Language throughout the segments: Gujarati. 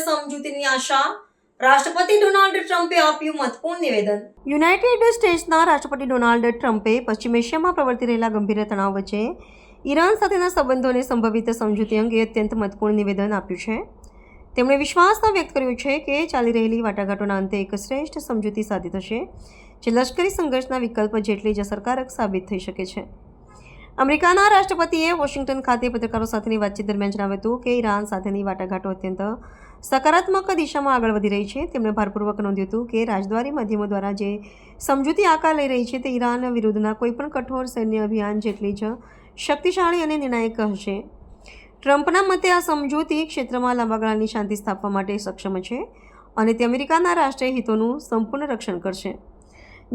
સમજૂતીની આશા, રાષ્ટ્રપતિ ડોનાલ્ડ ટ્રમ્પે આપ્યું મહત્વપૂર્ણ નિવેદન. યુનાઇટેડ સ્ટેટ્સના રાષ્ટ્રપતિ ડોનાલ્ડ ટ્રમ્પે પશ્ચિમ એશિયામાં પ્રવર્તી રહેલા ગંભીર તણાવ વચ્ચે ઈરાન સાથેના સંબંધોને સંભવિત સમજૂતી અંગે અત્યંત મહત્વપૂર્ણ નિવેદન આપ્યું છે. તેમણે વિશ્વાસ વ્યક્ત કર્યો છે કે ચાલી રહેલી વાટાઘાટોના અંતે એક શ્રેષ્ઠ સમજૂતી સાધિત થશે, જે લશ્કરી સંઘર્ષના વિકલ્પ જેટલી જ અસરકારક સાબિત થઈ શકે છે. અમેરિકાના રાષ્ટ્રપતિએ વોશિંગ્ટન ખાતે પત્રકારો સાથેની વાતચીત દરમિયાન જણાવ્યું હતું કે ઈરાન સાથેની વાટાઘાટો અત્યંત સકારાત્મક દિશામાં આગળ વધી રહી છે. તેમણે ભારપૂર્વક નોંધ્યું હતું કે રાજદ્વારી માધ્યમો દ્વારા જે સમજૂતી આકાર લઈ રહી છે તે ઈરાન વિરુદ્ધના કોઈપણ કઠોર સૈન્ય અભિયાન જેટલી જ શક્તિશાળી અને નિર્ણાયક હશે. ટ્રમ્પના મતે આ સમજૂતી ક્ષેત્રમાં લાંબા ગાળાની શાંતિ સ્થાપવા માટે સક્ષમ છે અને તે અમેરિકાના રાષ્ટ્રીય હિતોનું સંપૂર્ણ રક્ષણ કરશે,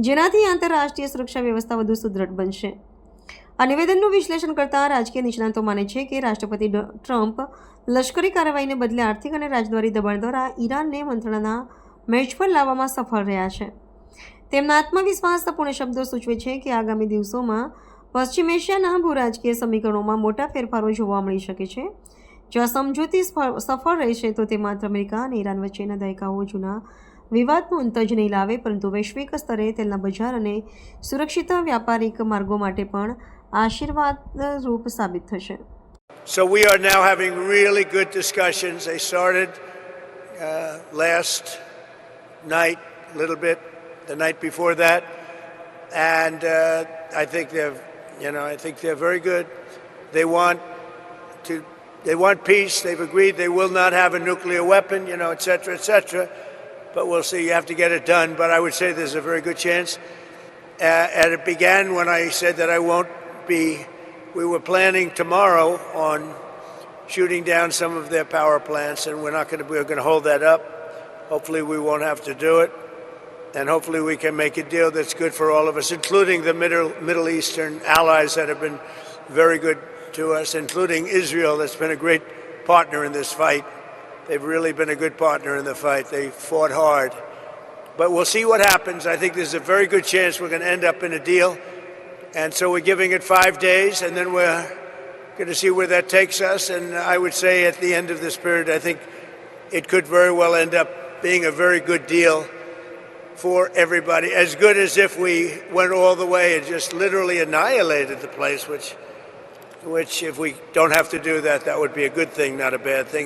જેનાથી આંતરરાષ્ટ્રીય સુરક્ષા વ્યવસ્થા વધુ સુદૃઢ બનશે. આ નિવેદનનું વિશ્લેષણ કરતા રાજકીય નિષ્ણાતો માને છે કે રાષ્ટ્રપતિ ટ્રમ્પ લશ્કરી કાર્યવાહીને બદલે આર્થિક અને રાજદ્વારી દબાણ દ્વારા ઈરાનને મંત્રણાના મેચ પર લાવવામાં સફળ રહ્યા છે. તેમના આત્મવિશ્વાસપૂર્ણ શબ્દો સૂચવે છે કે આગામી દિવસોમાં પશ્ચિમ એશિયાના ભૂરાજકીય સમીકરણોમાં મોટા ફેરફારો જોવા મળી શકે છે. જો આ સમજૂતી સફળ રહેશે તો તે માત્ર અમેરિકા અને ઈરાન વચ્ચેના દાયકાઓ જૂના વિવાદનો અંત જ નહીં લાવે, પરંતુ વૈશ્વિક સ્તરે તેલના બજાર અને સુરક્ષિત વ્યાપારિક માર્ગો માટે પણ આશીર્વાદરૂપ સાબિત થશે. So we are now having really good discussions. They started last night, a little bit, the night before that, and I think they're very good. They want peace. They've agreed they will not have a nuclear weapon, et cetera, et cetera. But we'll see. You have to get it done. But I would say there's a very good chance. And it began when I said that I won't be. We were planning tomorrow on shooting down some of their power plants, and we're going to hold that up. Hopefully we won't have to do it, and hopefully we can make a deal that's good for all of us, including the Middle Eastern allies that have been very good to us, including Israel, that's been a great partner in this fight. They've really been a good partner in the fight. They fought hard. But we'll see what happens. I think there's a very good chance we're going to end up in a deal. And so we're giving it 5 days, and then we're going to see where that takes us. And I would say at the end of this period, I think it could very well end up being a very good deal for everybody. As good as if we went all the way and just literally annihilated the place, which if we don't have to do that, that would be a good thing, not a bad thing.